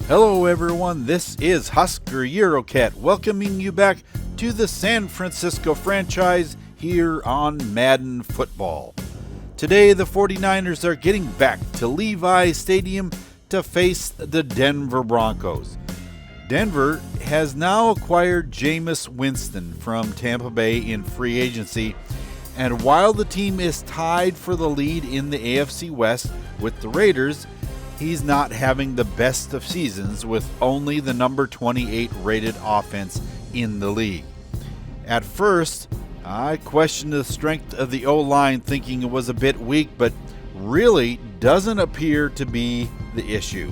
Hello everyone, this is Husker Eurocat welcoming you back to the San Francisco franchise here on Madden Football. Today the 49ers are getting back to Levi Stadium to face the Denver Broncos. Denver has now acquired Jameis Winston from Tampa Bay in free agency, and while the team is tied for the lead in the AFC West with the Raiders, he's not having the best of seasons with only the number 28 rated offense in the league. At first, I questioned the strength of the O-line, thinking it was a bit weak, but really doesn't appear to be the issue.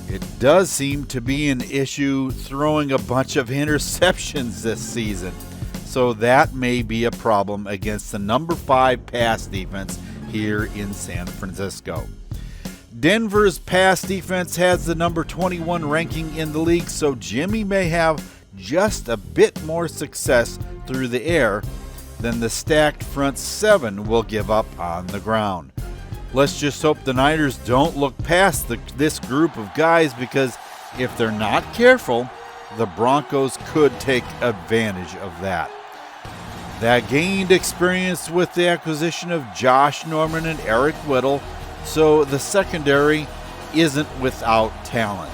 It does seem to be an issue throwing a bunch of interceptions this season, so that may be a problem against the number 5 pass defense here in San Francisco. Denver's pass defense has the number 21 ranking in the league, so Jimmy may have just a bit more success through the air than the stacked front 7 will give up on the ground. Let's just hope the Niners don't look past this group of guys, because if they're not careful, the Broncos could take advantage of that. That gained experience with the acquisition of Josh Norman and Eric Whittle, so the secondary isn't without talent.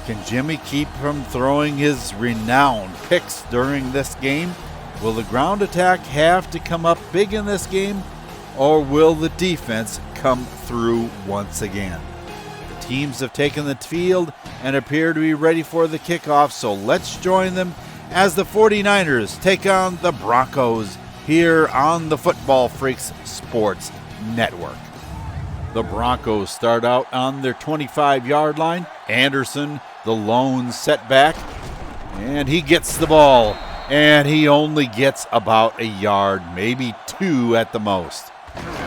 Can Jimmy keep from throwing his renowned picks during this game? Will the ground attack have to come up big in this game, or will the defense come through once again? The teams have taken the field and appear to be ready for the kickoff, so let's join them as the 49ers take on the Broncos here on the Football Freaks Sports Network. The Broncos start out on their 25-yard line. Anderson, the lone setback, and he gets the ball, and he only gets about a yard, maybe 2 at the most.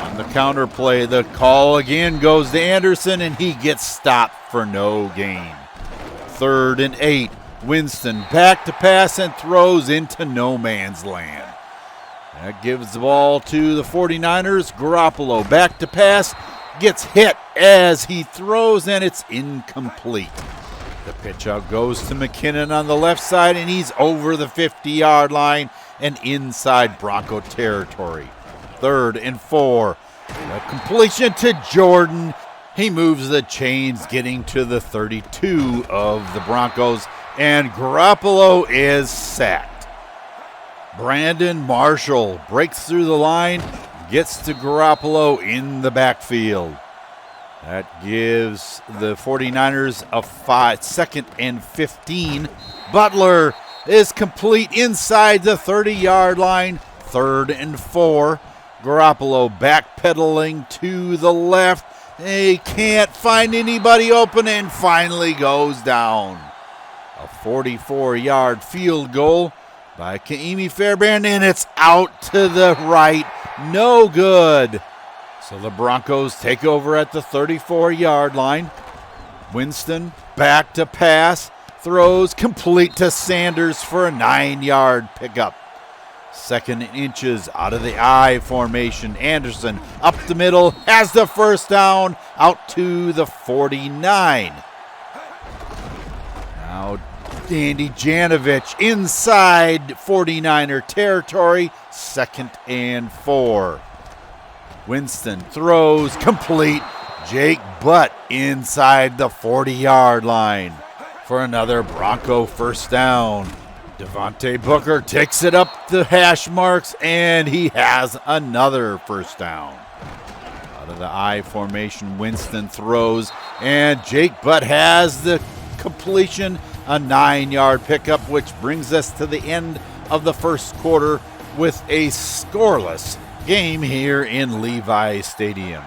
On the counter play, the call again goes to Anderson, and he gets stopped for no gain. 3rd and 8. Winston back to pass and throws into no man's land. That gives the ball to the 49ers. Garoppolo back to pass. Gets hit as he throws, and it's incomplete. The pitch out goes to McKinnon on the left side, and he's over the 50-yard line and inside Bronco territory. 3rd and 4. A completion to Jordan. He moves the chains, getting to the 32 of the Broncos, and Garoppolo is sacked. Brandon Marshall breaks through the line, gets to Garoppolo in the backfield. That gives the 49ers a 2nd and 15. Butler is complete inside the 30-yard line. 3rd and 4. Garoppolo backpedaling to the left. He can't find anybody open and finally goes down. A 44-yard field goal by Kaimi Fairbairn, and it's out to the right. No good. So the Broncos take over at the 34-yard line. Winston back to pass. Throws complete to Sanders for a 9-yard pickup. 2nd inches out of the I formation. Anderson up the middle, has the first down out to the 49. Now Andy Janovich inside 49er territory. 2nd and 4. Winston throws complete. Jake Butt inside the 40-yard line for another Bronco first down. Devontae Booker takes it up the hash marks, and he has another first down. Out of the I formation, Winston throws, and Jake Butt has the completion, a 9-yard pickup, which brings us to the end of the first quarter with a scoreless game here in Levi Stadium.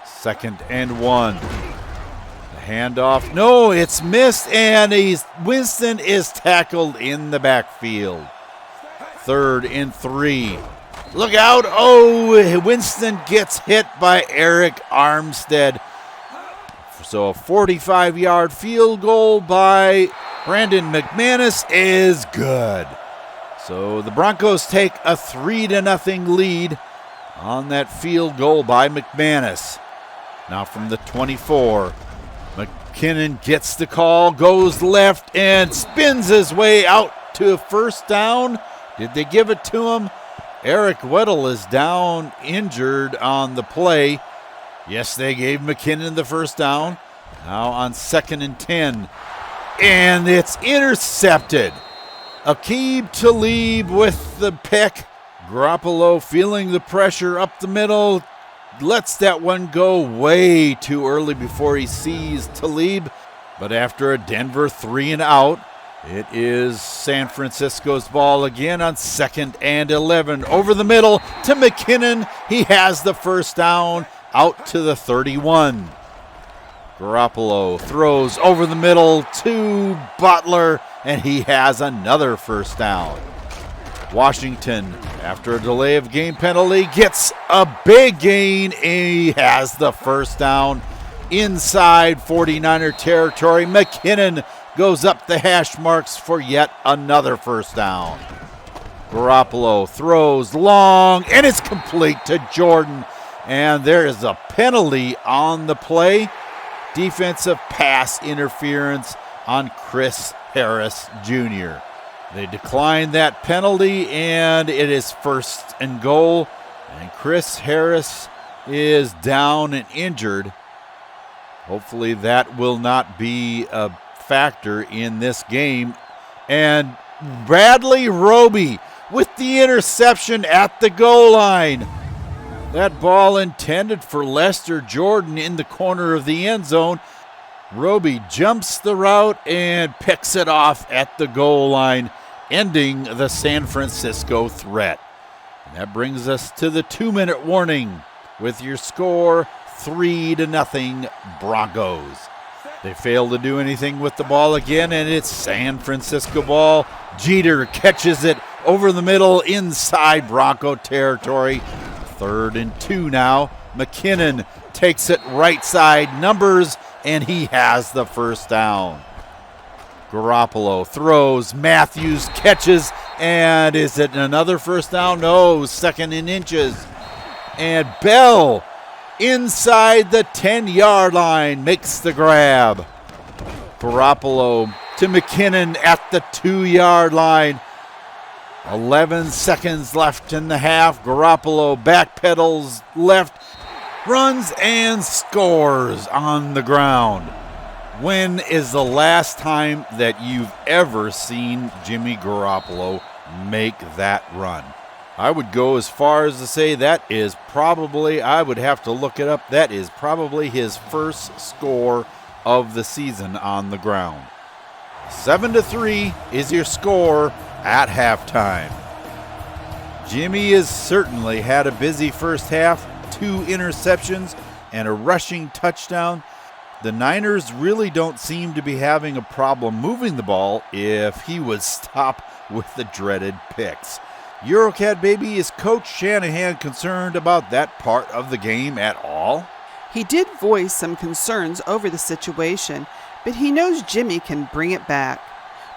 2nd and 1. The handoff. No, it's missed, and Winston is tackled in the backfield. 3rd and 3. Look out. Oh, Winston gets hit by Eric Armstead. So a 45-yard field goal by Brandon McManus is good. So the Broncos take a 3-0 lead on that field goal by McManus. Now from the 24, McKinnon gets the call, goes left, and spins his way out to a first down. Did they give it to him? Eric Weddle is down injured on the play. Yes, they gave McKinnon the first down. Now on 2nd and 10. And it's intercepted. Aqib Talib with the pick. Garoppolo feeling the pressure up the middle. Lets that one go way too early before he sees Talib. But after a Denver 3 and out, it is San Francisco's ball again on 2nd and 11. Over the middle to McKinnon. He has the first down out to the 31. Garoppolo throws over the middle to Butler, and he has another first down. Washington, after a delay of game penalty, gets a big gain, and he has the first down inside 49er territory. McKinnon goes up the hash marks for yet another first down. Garoppolo throws long, and it's complete to Jordan, and there is a penalty on the play. Defensive pass interference on Chris Harris Jr. They declined that penalty, and it is 1st and goal. And Chris Harris is down and injured. Hopefully that will not be a factor in this game. And Bradley Roby with the interception at the goal line. That ball intended for Lester Jordan in the corner of the end zone. Roby jumps the route and picks it off at the goal line, ending the San Francisco threat. And that brings us to the 2-minute warning with your score 3-0 Broncos. They fail to do anything with the ball again, and it's San Francisco ball. Jeter catches it over the middle inside Bronco territory. 3rd and 2 now. McKinnon takes it right side numbers, and he has the first down. Garoppolo throws, Matthews catches, and is it another first down? No, 2nd and inches. And Bell inside the 10-yard line makes the grab. Garoppolo to McKinnon at the 2-yard line. 11 seconds left in the half. Garoppolo backpedals left, runs and scores on the ground. When is the last time that you've ever seen Jimmy Garoppolo make that run? I would go as far as to say that is probably, I would have to look it up, that is probably his first score of the season on the ground. 7-3 is your score at halftime. Jimmy has certainly had a busy first half, 2 interceptions and a rushing touchdown. The Niners really don't seem to be having a problem moving the ball if he would stop with the dreaded picks. Eurocat baby, is Coach Shanahan concerned about that part of the game at all? He did voice some concerns over the situation, but he knows Jimmy can bring it back.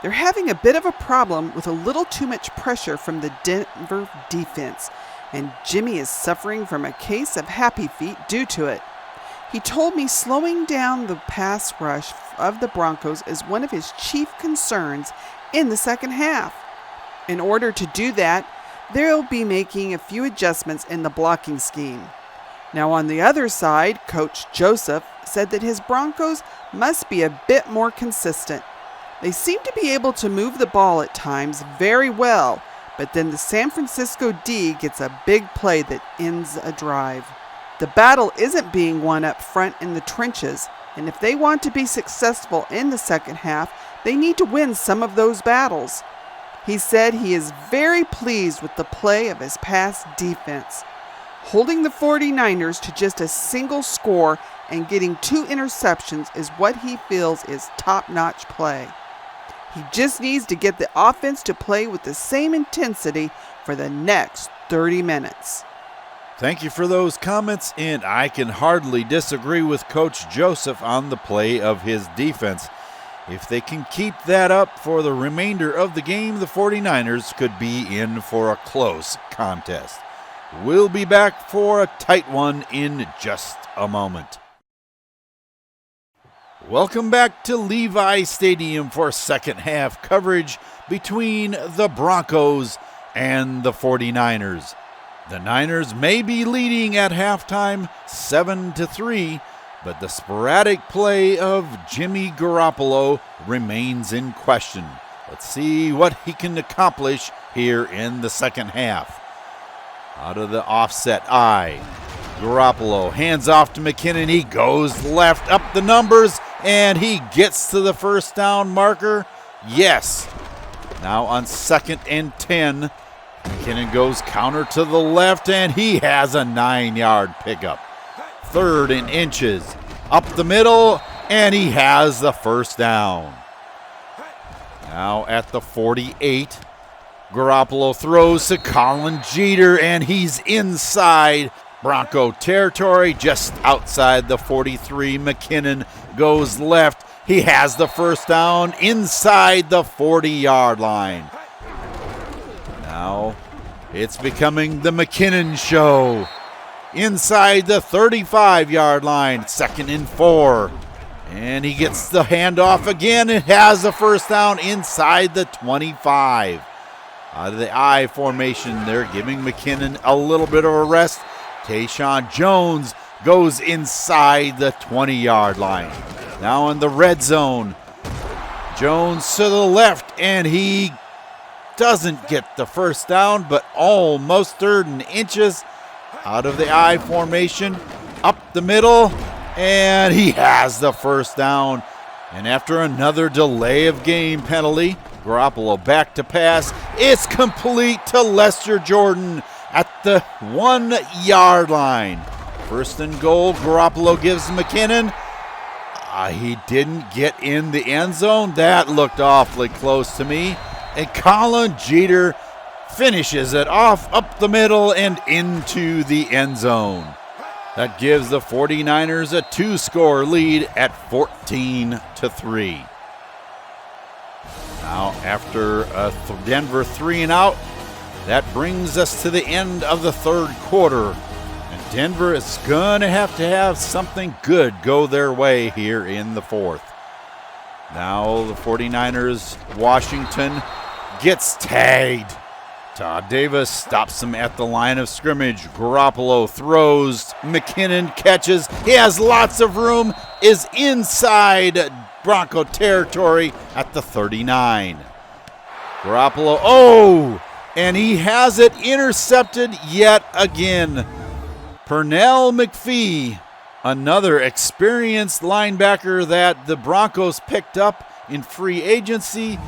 They're having a bit of a problem with a little too much pressure from the Denver defense, and Jimmy is suffering from a case of happy feet due to it. He told me slowing down the pass rush of the Broncos is one of his chief concerns in the second half. In order to do that, they'll be making a few adjustments in the blocking scheme. Now on the other side, Coach Joseph said that his Broncos must be a bit more consistent. They seem to be able to move the ball at times very well, but then the San Francisco D gets a big play that ends a drive. The battle isn't being won up front in the trenches, and if they want to be successful in the second half, they need to win some of those battles. He said he is very pleased with the play of his past defense. Holding the 49ers to just a single score and getting 2 interceptions is what he feels is top-notch play. He just needs to get the offense to play with the same intensity for the next 30 minutes. Thank you for those comments, and I can hardly disagree with Coach Joseph on the play of his defense. If they can keep that up for the remainder of the game, the 49ers could be in for a close contest. We'll be back for a tight one in just a moment. Welcome back to Levi Stadium for second half coverage between the Broncos and the 49ers. The Niners may be leading at halftime 7-3, but the sporadic play of Jimmy Garoppolo remains in question. Let's see what he can accomplish here in the second half. Out of the offset I, Garoppolo hands off to McKinnon. He goes left up the numbers, and he gets to the first down marker. Yes. Now on 2nd and 10, McKinnon goes counter to the left, and he has a 9-yard pickup. 3rd and inches, up the middle, and he has the first down. Now at the 48, Garoppolo throws to Colin Jeter, and he's inside Bronco territory, just outside the 43. McKinnon goes left. He has the first down inside the 40-yard line. Now it's becoming the McKinnon show. Inside the 35-yard line, 2nd and 4. And he gets the handoff again and has the first down inside the 25. Out of the I formation, they're giving McKinnon a little bit of a rest. Tayshaun Jones goes inside the 20-yard line. Now in the red zone, Jones to the left, and he doesn't get the first down, but almost 3rd and inches. Out of the I formation, up the middle, and he has the first down. And after another delay of game penalty, Garoppolo back to pass. It's complete to Lester Jordan at the 1-yard line. 1st and goal, Garoppolo gives McKinnon. He didn't get in the end zone. That looked awfully close to me. And Colin Jeter finishes it off up the middle and into the end zone. That gives the 49ers a 2-score lead at 14-3. Now after a Denver 3-and-out, that brings us to the end of the 3rd quarter. And Denver is going to have something good go their way here in the 4th. Now the 49ers, Washington gets tagged. Todd Davis stops him at the line of scrimmage. Garoppolo throws. McKinnon catches. He has lots of room. Is inside Bronco territory at the 39. Garoppolo, and he has it intercepted yet again. Pernell McPhee, another experienced linebacker that the Broncos picked up in free agency,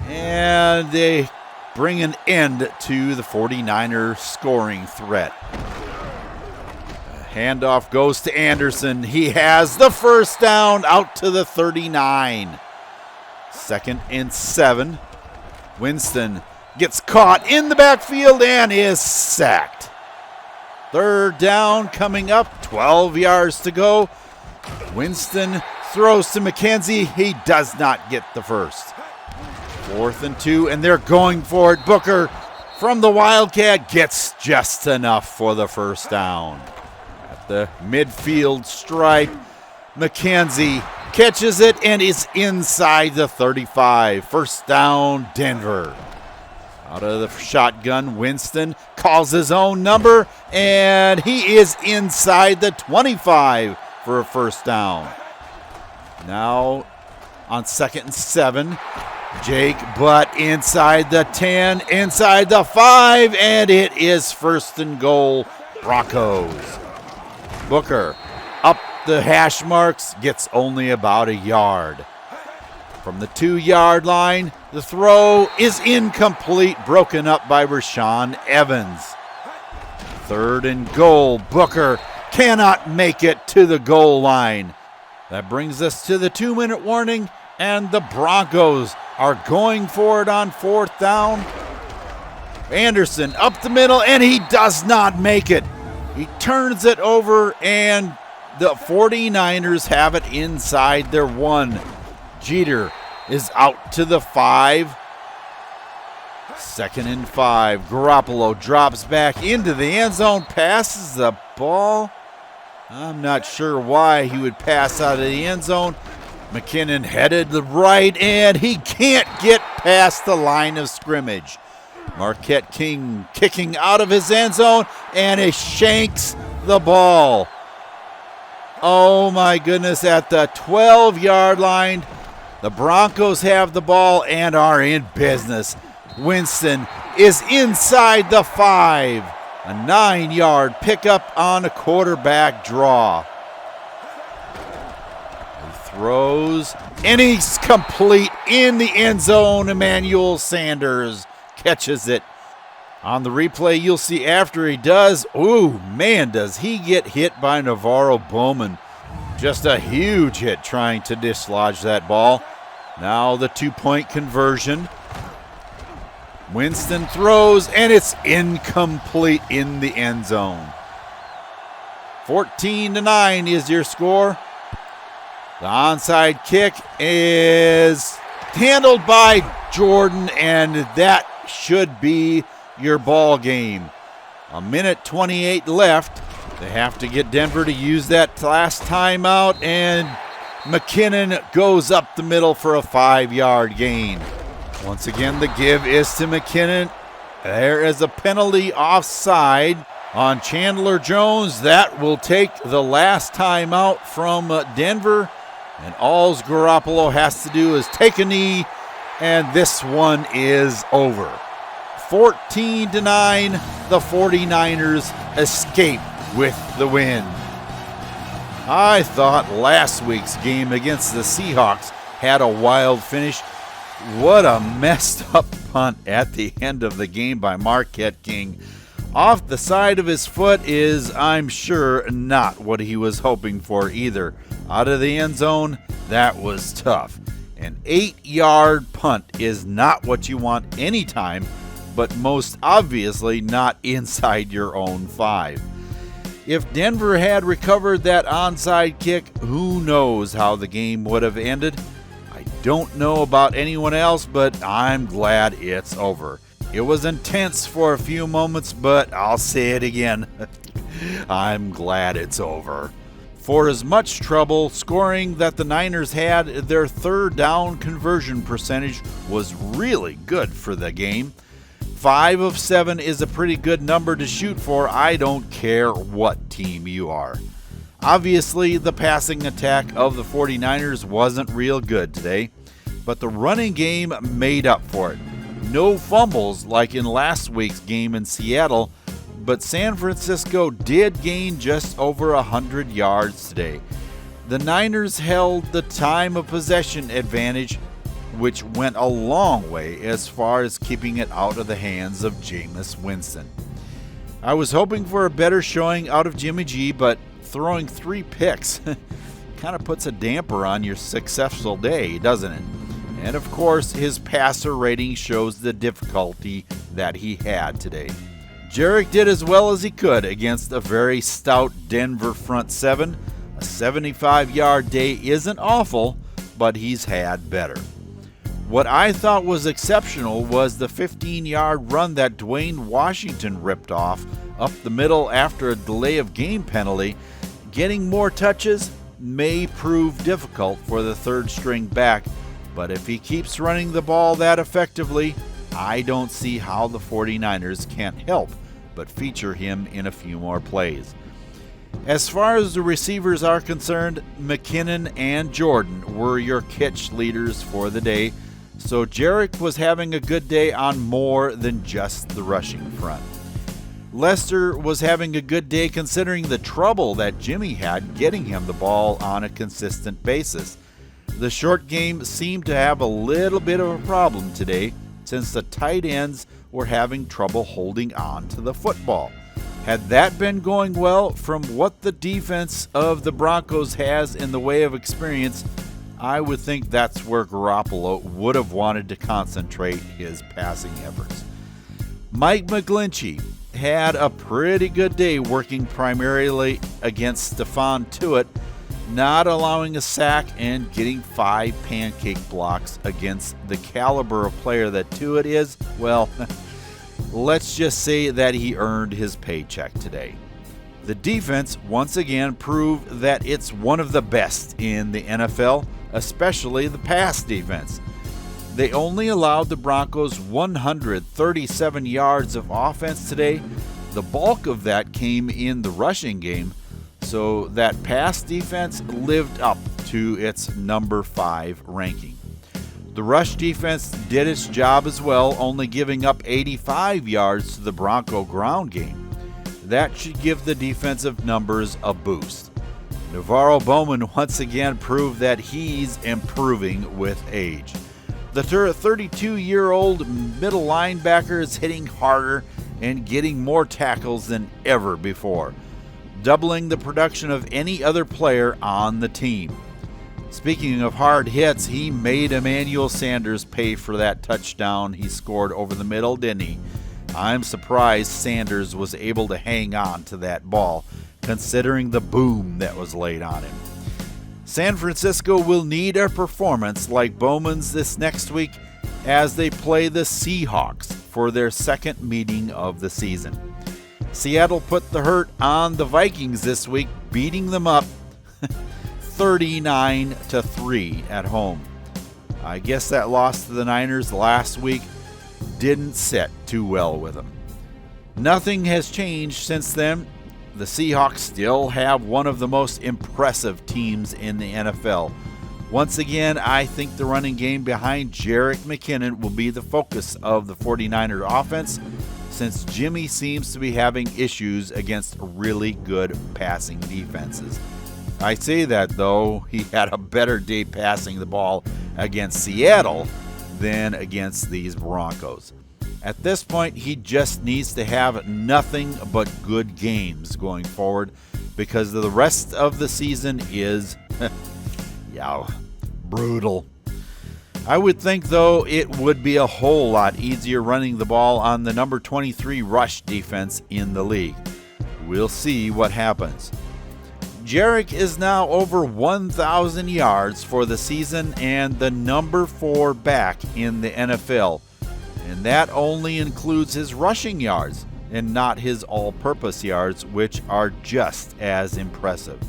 and they bring an end to the 49er scoring threat. Handoff goes to Anderson. He has the first down out to the 39. 2nd and 7. Winston gets caught in the backfield and is sacked. 3rd down coming up, 12 yards to go. Winston throws to McKenzie. He does not get the first. 4th and 2, and they're going for it. Booker from the Wildcat gets just enough for the first down. At the midfield stripe, McKenzie catches it and is inside the 35. First down, Denver. Out of the shotgun, Winston calls his own number, and he is inside the 25 for a first down. Now on 2nd and 7, Jake Butt inside the 10, inside the 5, and it is 1st and goal, Broncos. Booker up the hash marks, gets only about a yard. From the 2-yard line, the throw is incomplete, broken up by Rashaan Evans. 3rd and goal, Booker cannot make it to the goal line. That brings us to the 2-minute warning, and the Broncos are going for it on 4th down. Anderson up the middle, and he does not make it. He turns it over, and the 49ers have it inside their 1. Jeter is out to the 5. 2nd and 5. Garoppolo drops back into the end zone, passes the ball. I'm not sure why he would pass out of the end zone. McKinnon headed the right, and he can't get past the line of scrimmage. Marquette King kicking out of his end zone, and he shanks the ball. Oh my goodness, at the 12-yard line, the Broncos have the ball and are in business. Winston is inside the 5. A 9-yard pickup on a quarterback draw. He throws, and he's complete in the end zone. Emmanuel Sanders catches it. On the replay, you'll see after he does, ooh, man, does he get hit by Navarro Bowman. Just a huge hit trying to dislodge that ball. Now the 2-point conversion. Winston throws, and it's incomplete in the end zone. 14-9 is your score. The onside kick is handled by Jordan, and that should be your ball game. 1:28 left. They have to get Denver to use that last timeout, and McKinnon goes up the middle for a 5-yard gain. Once again, the give is to McKinnon. There is a penalty offside on Chandler Jones. That will take the last timeout from Denver, and all Garoppolo has to do is take a knee, and this one is over. 14-9, the 49ers escape with the win. I thought last week's game against the Seahawks had a wild finish. What a messed up punt at the end of the game by Marquette King. Off the side of his foot is, I'm sure, not what he was hoping for either. Out of the end zone, that was tough. An 8-yard punt is not what you want anytime, but most obviously not inside your own 5. If Denver had recovered that onside kick, who knows how the game would have ended. I don't know about anyone else, but I'm glad it's over. It was intense for a few moments, but I'll say it again. I'm glad it's over. For as much trouble scoring that the Niners had, their third down conversion percentage was really good for the game. 5 of 7 is a pretty good number to shoot for. I don't care what team you are. Obviously, the passing attack of the 49ers wasn't real good today, but the running game made up for it. No fumbles like in last week's game in Seattle, but San Francisco did gain just over 100 yards today. The Niners held the time of possession advantage, which went a long way as far as keeping it out of the hands of Jameis Winston. I was hoping for a better showing out of Jimmy G, but throwing 3 picks kind of puts a damper on your successful day, doesn't it? And of course, his passer rating shows the difficulty that he had today. Jarek did as well as he could against a very stout Denver front 7. A 75-yard day isn't awful, but he's had better. What I thought was exceptional was the 15-yard run that Dwayne Washington ripped off up the middle after a delay of game penalty. Getting more touches may prove difficult for the third-string back, but if he keeps running the ball that effectively, I don't see how the 49ers can't help but feature him in a few more plays. As far as the receivers are concerned, McKinnon and Jordan were your catch leaders for the day, so Jarek was having a good day on more than just the rushing front. Lester was having a good day considering the trouble that Jimmy had getting him the ball on a consistent basis. The short game seemed to have a little bit of a problem today since the tight ends were having trouble holding on to the football. Had that been going well, from what the defense of the Broncos has in the way of experience, I would think that's where Garoppolo would have wanted to concentrate his passing efforts. Mike McGlinchey had a pretty good day working primarily against Stephon Tuitt, not allowing a sack and getting 5 pancake blocks against the caliber of player that Tuitt is. Well, let's just say that he earned his paycheck today. The defense once again proved that it's one of the best in the NFL. especially the pass defense. They only allowed the Broncos 137 yards of offense today. The bulk of that came in the rushing game, so that pass defense lived up to its number 5 ranking. The rush defense did its job as well, only giving up 85 yards to the Bronco ground game. That should give the defensive numbers a boost. Navarro Bowman once again proved that he's improving with age. The 32-year-old middle linebacker is hitting harder and getting more tackles than ever before, doubling the production of any other player on the team. Speaking of hard hits, he made Emmanuel Sanders pay for that touchdown he scored over the middle, didn't he? I'm surprised Sanders was able to hang on to that ball, considering the boom that was laid on him. San Francisco will need a performance like Bowman's this next week as they play the Seahawks for their second meeting of the season. Seattle put the hurt on the Vikings this week, beating them up 39-3 at home. I guess that loss to the Niners last week didn't sit too well with them. Nothing has changed since then. The Seahawks still have one of the most impressive teams in the NFL. Once again, I think the running game behind Jerick McKinnon will be the focus of the 49er offense, since Jimmy seems to be having issues against really good passing defenses. I say that, though, he had a better day passing the ball against Seattle than against these Broncos. At this point, he just needs to have nothing but good games going forward, because the rest of the season is, brutal. I would think, though, it would be a whole lot easier running the ball on the number 23 rush defense in the league. We'll see what happens. Jerick is now over 1,000 yards for the season and the number 4 back in the NFL. And that only includes his rushing yards and not his all-purpose yards, which are just as impressive.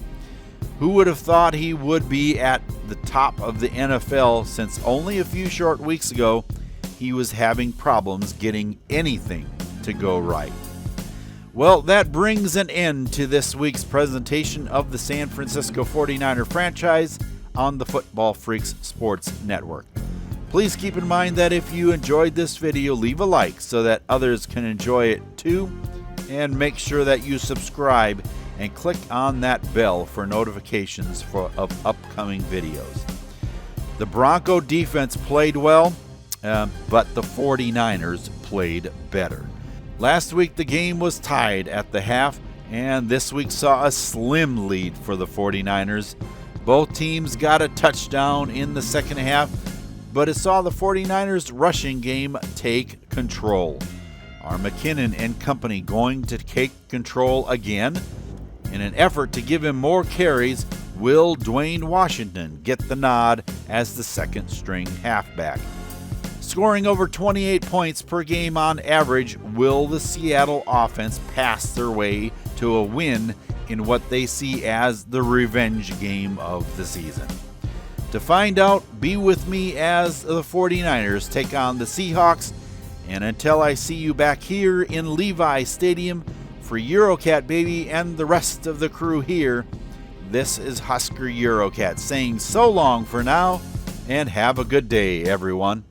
Who would have thought he would be at the top of the NFL, since only a few short weeks ago he was having problems getting anything to go right. Well, that brings an end to this week's presentation of the San Francisco 49er franchise on the Football Freaks Sports Network. Please keep in mind that if you enjoyed this video, leave a like so that others can enjoy it too, and make sure that you subscribe and click on that bell for notifications of upcoming videos. The Bronco defense played well, but the 49ers played better. Last week the game was tied at the half, and this week saw a slim lead for the 49ers. Both teams got a touchdown in the second half, but it saw the 49ers rushing game take control. Are McKinnon and company going to take control again? In an effort to give him more carries, will Dwayne Washington get the nod as the second-string halfback? Scoring over 28 points per game on average, will the Seattle offense pass their way to a win in what they see as the revenge game of the season? To find out, be with me as the 49ers take on the Seahawks. And until I see you back here in Levi Stadium for Eurocat Baby and the rest of the crew here, this is Husker Eurocat saying so long for now, and have a good day, everyone.